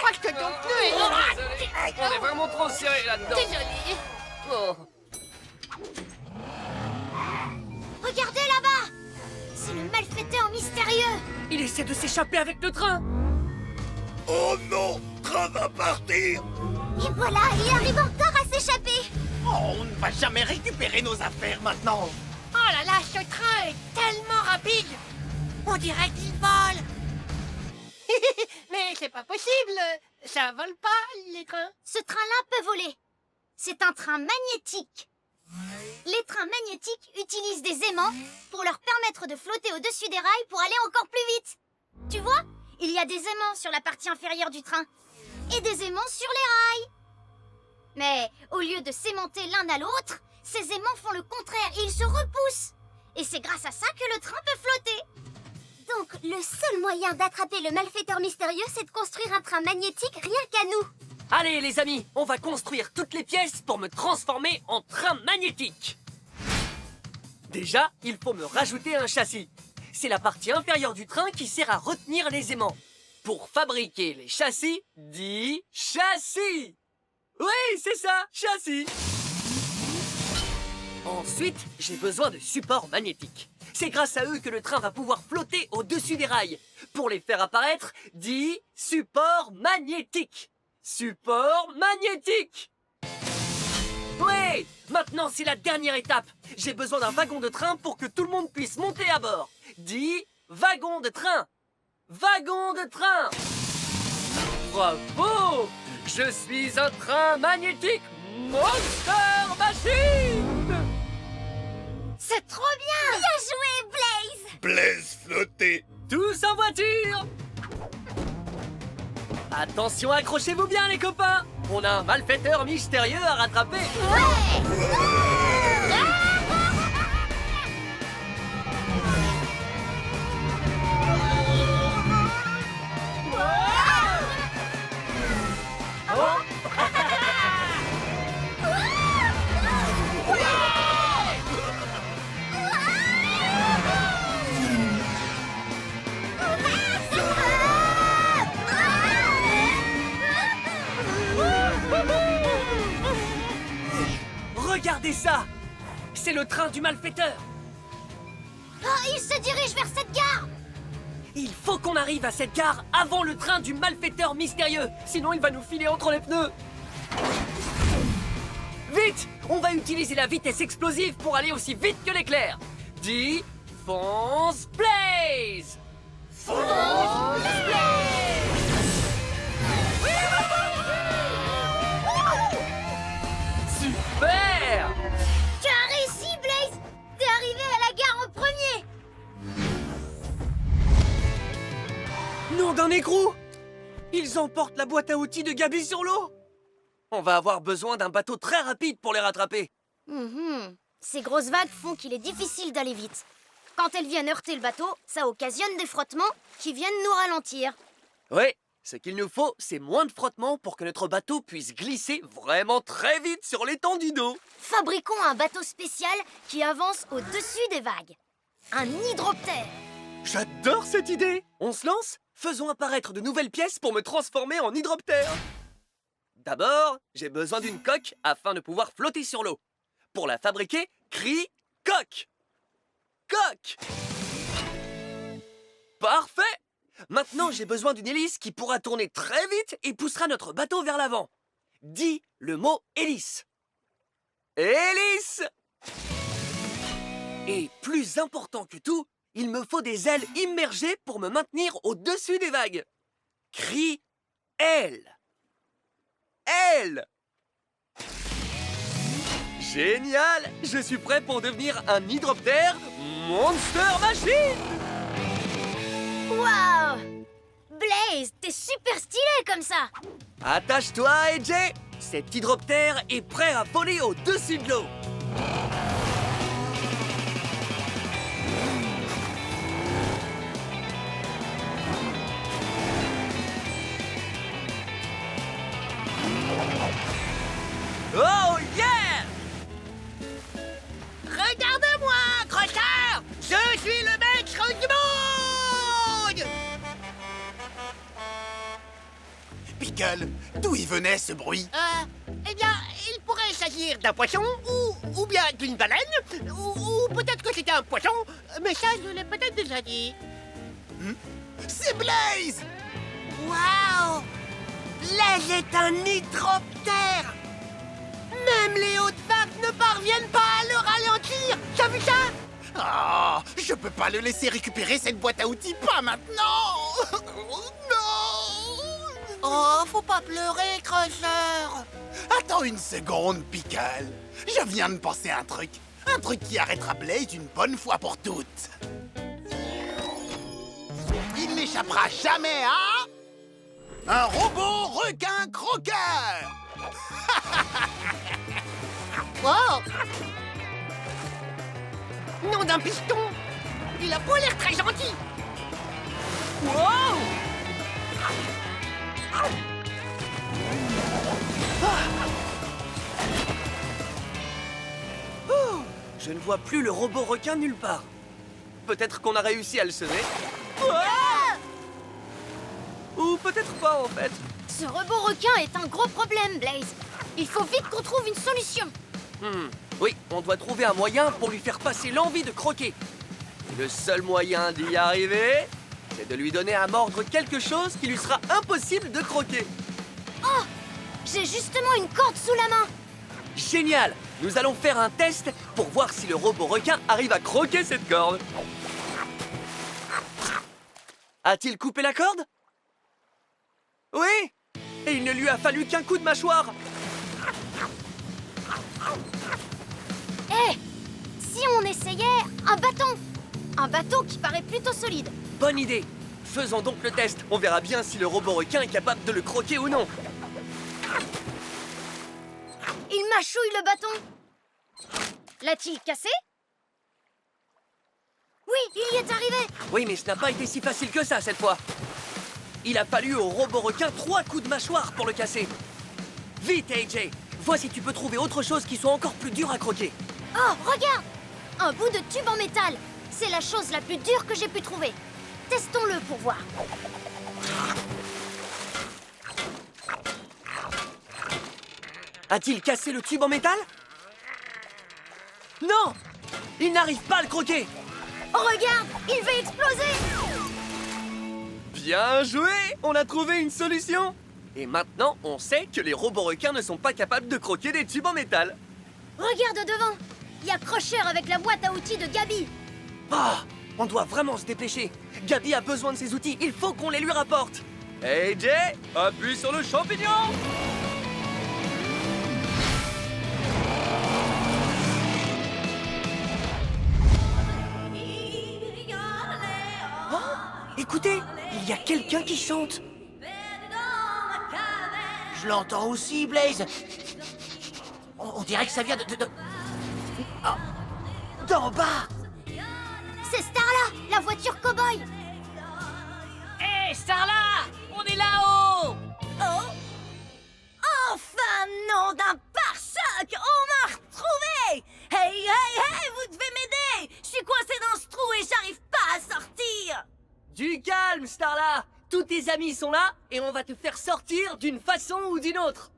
crois que ton pneu est... Désolé, on est vraiment trop serré là-dedans. Désolé. Oh. Regardez là-bas! C'est le malfaiteur mystérieux! Il essaie de s'échapper avec le train. Oh non, train va partir. Et voilà, il arrive encore à s'échapper! Oh, on ne va jamais récupérer nos affaires maintenant. Oh là là, ce train est tellement rapide. On dirait qu'il vole. Mais c'est pas possible. Ça vole pas, les trains. Ce train-là peut voler. C'est un train magnétique. Les trains magnétiques utilisent des aimants pour leur permettre de flotter au-dessus des rails pour aller encore plus vite. Tu vois, il y a des aimants sur la partie inférieure du train et des aimants sur les rails. Mais au lieu de s'aimanter l'un à l'autre, ces aimants font le contraire, ils se repoussent. Et c'est grâce à ça que le train peut flotter. Donc, le seul moyen d'attraper le malfaiteur mystérieux, c'est de construire un train magnétique rien qu'à nous. Allez les amis, on va construire toutes les pièces pour me transformer en train magnétique. Déjà, il faut me rajouter un châssis. C'est la partie inférieure du train qui sert à retenir les aimants. Pour fabriquer les châssis, dit châssis. Oui, c'est ça, châssis. Ensuite, j'ai besoin de supports magnétiques. C'est grâce à eux que le train va pouvoir flotter au-dessus des rails. Pour les faire apparaître, dit support magnétique. Support magnétique. Oui, maintenant c'est la dernière étape. J'ai besoin d'un wagon de train pour que tout le monde puisse monter à bord. Dis wagon de train. Wagon de train. Bravo! Je suis un train magnétique Monster Machine. C'est trop bien! Bien joué, Blaze! Blaze flotté. Tous en voiture. Attention, accrochez-vous bien les copains. On a un malfaiteur mystérieux à rattraper. Regardez ça. C'est le train du malfaiteur. Oh, il se dirige vers cette gare! Il faut qu'on arrive à cette gare avant le train du malfaiteur mystérieux. Sinon, il va nous filer entre les pneus. Vite! On va utiliser la vitesse explosive pour aller aussi vite que l'éclair. Dis, fonce, Blaze! Fonce, Super! Tu as réussi, Blaze! T'es arrivé à la gare en premier! Nom d'un écrou! Ils emportent la boîte à outils de Gabi sur l'eau. On va avoir besoin d'un bateau très rapide pour les rattraper. Ces grosses vagues font qu'il est difficile d'aller vite. Quand elles viennent heurter le bateau, ça occasionne des frottements qui viennent nous ralentir. Oui, ce qu'il nous faut, c'est moins de frottements pour que notre bateau puisse glisser vraiment très vite sur l'étendue d'eau. Fabriquons un bateau spécial qui avance au-dessus des vagues. Un hydroptère. J'adore cette idée! On se lance? Faisons apparaître de nouvelles pièces pour me transformer en hydroptère. D'abord, j'ai besoin d'une coque afin de pouvoir flotter sur l'eau. Pour la fabriquer, crie coque! Coque! Parfait! Maintenant, j'ai besoin d'une hélice qui pourra tourner très vite et poussera notre bateau vers l'avant. Dis le mot hélice. Hélice! Et plus important que tout, il me faut des ailes immergées pour me maintenir au-dessus des vagues. Crie aile. Aile. Génial! Je suis prêt pour devenir un hydroptère Monster Machine! Waouh! Blaze, t'es super stylé comme ça! Attache-toi, AJ! Cet hydroptère est prêt à voler au-dessus de l'eau! Oh yeah! Regarde-moi, crocheur! Je suis le maître du monde! Pickle, d'où il venait ce bruit? Eh bien, il pourrait s'agir d'un poisson, ou bien d'une baleine, ou peut-être que c'était un poisson, mais ça, je l'ai peut-être déjà dit. C'est Blaze! Waouh! Blaze est un hydroptère! Même les hautes vagues ne parviennent pas à le ralentir! T'as vu ça? Ah, je peux pas le laisser récupérer cette boîte à outils, pas maintenant! Non! Oh, faut pas pleurer, Crusher. Attends une seconde, Pickle. Je viens de penser à un truc. Un truc qui arrêtera Blaze une bonne fois pour toutes. Il n'échappera jamais à... un robot requin croqueur! Oh! Nom d'un piston! Il a pas l'air très gentil! Wow! Oh, je ne vois plus le robot requin nulle part. Peut-être qu'on a réussi à le semer. Ou peut-être pas en fait. Ce robot requin est un gros problème, Blaze. Il faut vite qu'on trouve une solution. Oui, on doit trouver un moyen pour lui faire passer l'envie de croquer. Et le seul moyen d'y arriver, c'est de lui donner à mordre quelque chose qui lui sera impossible de croquer. Oh! J'ai justement une corde sous la main. Génial! Nous allons faire un test pour voir si le robot requin arrive à croquer cette corde. A-t-il coupé la corde? Oui! Et il ne lui a fallu qu'un coup de mâchoire. Hé! Si on essayait un bâton? Un bâton qui paraît plutôt solide. Bonne idée! Faisons donc le test. On verra bien si le robot requin est capable de le croquer ou non. Il mâchouille le bâton. L'a-t-il cassé? Oui, il y est arrivé. Oui, mais ce n'a pas été si facile que ça cette fois. Il a fallu au robot requin 3 coups de mâchoire pour le casser. Vite, AJ! Vois si tu peux trouver autre chose qui soit encore plus dur à croquer. Oh, regarde! Un bout de tube en métal. C'est la chose la plus dure que j'ai pu trouver. Testons-le pour voir. A-t-il cassé le tube en métal? Non! Il n'arrive pas à le croquer! Oh, regarde! Il va exploser! Bien joué! On a trouvé une solution! Et maintenant, on sait que les robots requins ne sont pas capables de croquer des tubes en métal. Regarde devant! Il y a Crusher avec la boîte à outils de Gabi. Ah! On doit vraiment se dépêcher. Gabi a besoin de ses outils, il faut qu'on les lui rapporte. AJ, appuie sur le champignon! Oh, écoutez, il y a quelqu'un qui chante. Je l'entends aussi, Blaze. On dirait que ça vient Ah, d'en bas. C'est Starla, la voiture cow-boy. Hé, Starla! On est là-haut! Oh! Enfin, nom d'un pare-choc! On m'a retrouvé! Hey, hey, hey, vous devez m'aider! Je suis coincé dans ce trou et j'arrive pas à sortir! Du calme, Starla! Tous tes amis sont là et on va te faire sortir d'une façon ou d'une autre.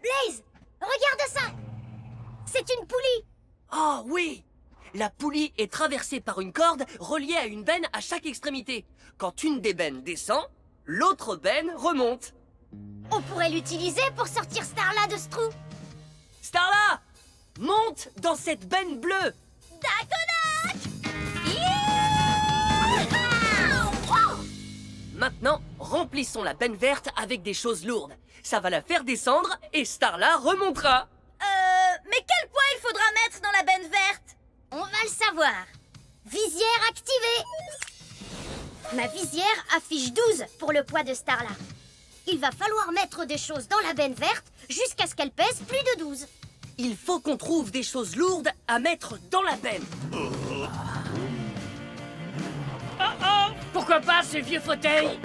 Blaze, regarde ça! C'est une poulie! Oh oui! La poulie est traversée par une corde reliée à une benne à chaque extrémité. Quand une des bennes descend, l'autre benne remonte. On pourrait l'utiliser pour sortir Starla de ce trou! Starla! Monte dans cette benne bleue! Dakodak! Maintenant, remplissons la benne verte avec des choses lourdes. Ça va la faire descendre et Starla remontera. Mais quel poids il faudra mettre dans la benne verte? On va le savoir. Visière activée. Ma visière affiche 12 pour le poids de Starla. Il va falloir mettre des choses dans la benne verte jusqu'à ce qu'elle pèse plus de 12. Il faut qu'on trouve des choses lourdes à mettre dans la benne. Pourquoi pas ce vieux fauteuil?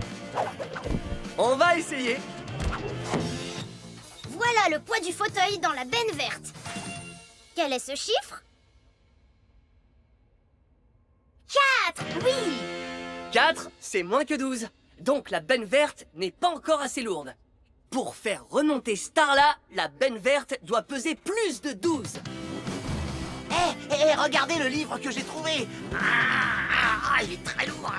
On va essayer. Voilà le poids du fauteuil dans la benne verte. Quel est ce chiffre? 4, oui! 4, c'est moins que 12. Donc la benne verte n'est pas encore assez lourde. Pour faire remonter Starla, la benne verte doit peser plus de 12. Hé, regardez le livre que j'ai trouvé. Il est très lourd.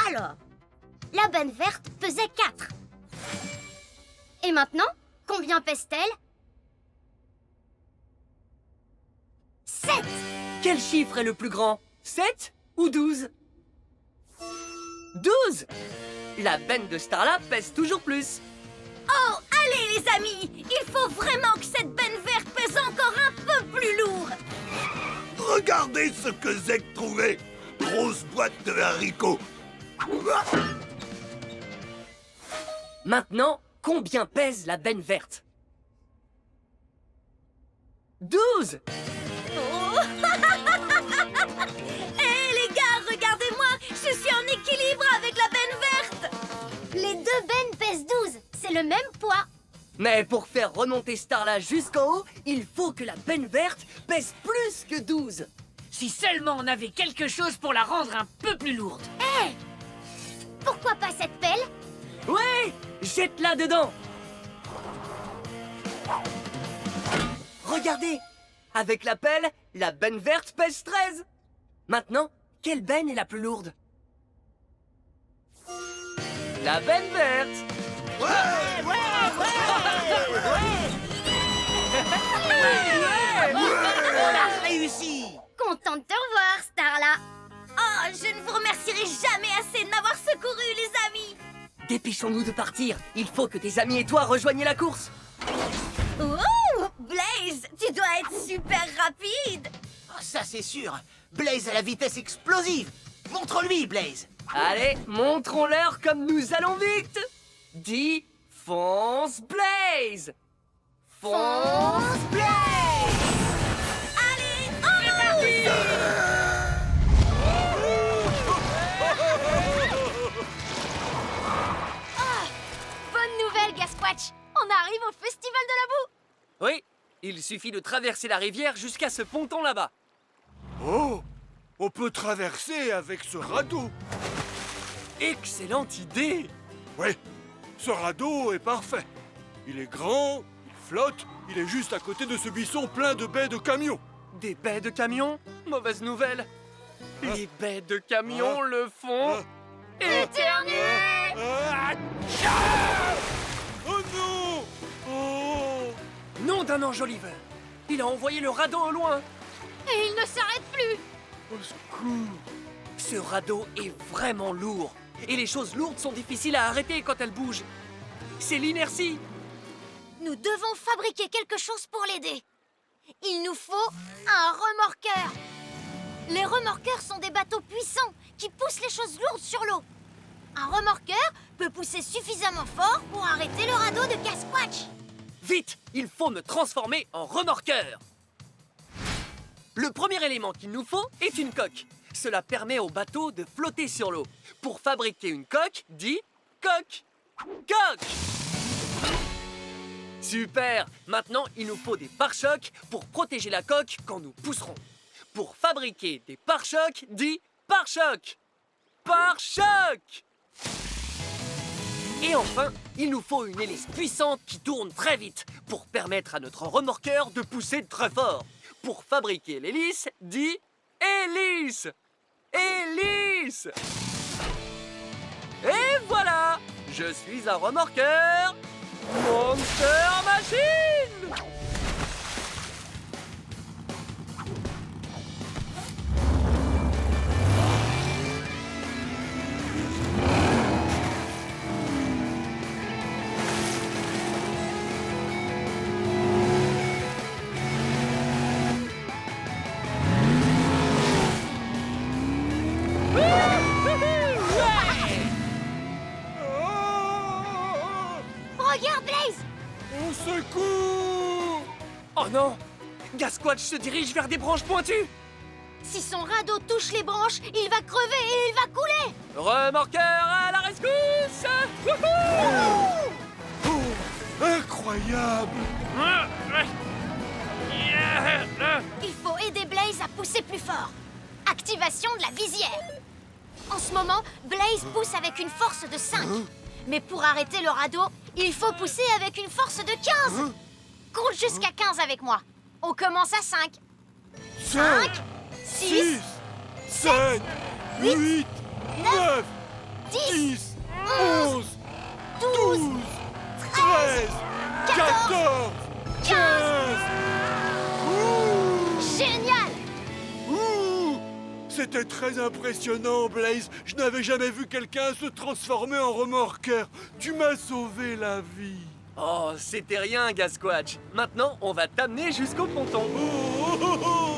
Alors, la benne verte pesait 4. Et maintenant, combien pèse-t-elle? 7. Quel chiffre est le plus grand? 7 ou 12? 12! La benne de Starla pèse toujours plus. Oh, allez les amis! Il faut vraiment que cette benne verte pèse encore un peu plus lourd! Regardez ce que Zeg trouvait. Grosse boîte de haricots. Maintenant, combien pèse la benne verte? 12! Oh. Hé les gars, regardez-moi! Je suis en équilibre avec la benne verte! Les deux bennes pèsent 12. C'est le même poids. Mais pour faire remonter Starla jusqu'en haut, il faut que la benne verte pèse plus que 12. Si seulement on avait quelque chose pour la rendre un peu plus lourde. Hé! Pourquoi pas cette pelle? Ouais! Jette-la dedans! Regardez! Avec la pelle, la benne verte pèse 13. Maintenant, quelle benne est la plus lourde? La benne verte! On a réussi. Contente de te revoir, Starla. Oh, je ne vous remercierai jamais assez de m'avoir secouru, les amis. Dépêchons-nous de partir. Il faut que tes amis et toi rejoigniez la course. Ouh, Blaze, tu dois être super rapide. Ça, c'est sûr. Blaze a la vitesse explosive. Montre-lui, Blaze. Allez, montrons-leur comme nous allons vite. Dis, fonce Blaze. Fonce Blaze. Allez, en route. Bonne nouvelle, Gasquatch. On arrive au festival de la boue. Oui, il suffit de traverser la rivière jusqu'à ce ponton là-bas. Oh, on peut traverser avec ce radeau. Excellente idée. Oui, ce radeau est parfait. Il est grand, il flotte, il est juste à côté de ce buisson plein de baies de camions. Des baies de camions? Mauvaise nouvelle. Les baies de camions le font éternuer. Oh non! Oh! Nom d'un enjoliveur. Il a envoyé le radeau au loin. Et il ne s'arrête plus. Au secours! Ce radeau est vraiment lourd. Et les choses lourdes sont difficiles à arrêter quand elles bougent. C'est l'inertie. Nous devons fabriquer quelque chose pour l'aider. Il nous faut un remorqueur. Les remorqueurs sont des bateaux puissants qui poussent les choses lourdes sur l'eau. Un remorqueur peut pousser suffisamment fort pour arrêter le radeau de Gasquatch. Vite, il faut me transformer en remorqueur. Le premier élément qu'il nous faut est une coque. Cela permet au bateau de flotter sur l'eau. Pour fabriquer une coque, dis coque. Coque! Super! Maintenant, il nous faut des pare-chocs pour protéger la coque quand nous pousserons. Pour fabriquer des pare-chocs, dis pare-choc. Pare-choc! Et enfin, il nous faut une hélice puissante qui tourne très vite pour permettre à notre remorqueur de pousser très fort. Pour fabriquer l'hélice, dis hélice. Hélice! Et voilà! Je suis un remorqueur Monster Machine! Regarde, Blaze. Au secours! Oh non! Gasquatch se dirige vers des branches pointues! Si son radeau touche les branches, il va crever et il va couler. Remorqueur à la rescousse! Wouhou! Oh, incroyable! Il faut aider Blaze à pousser plus fort. Activation de la visière. En ce moment, Blaze pousse avec une force de 5. Mais pour arrêter le radeau, il faut pousser avec une force de 15. Compte jusqu'à 15 avec moi. On commence à 5. 5, 6, 7, 8, 9, 10, 10, 11, 12, 12, 13, 14, 15. Génial! Ouh! C'était très impressionnant, Blaze. Je n'avais jamais vu quelqu'un se transformer en remorqueur. Tu m'as sauvé la vie. Oh, c'était rien, Gasquatch. Maintenant, on va t'amener jusqu'au ponton. Oh, oh, oh, oh.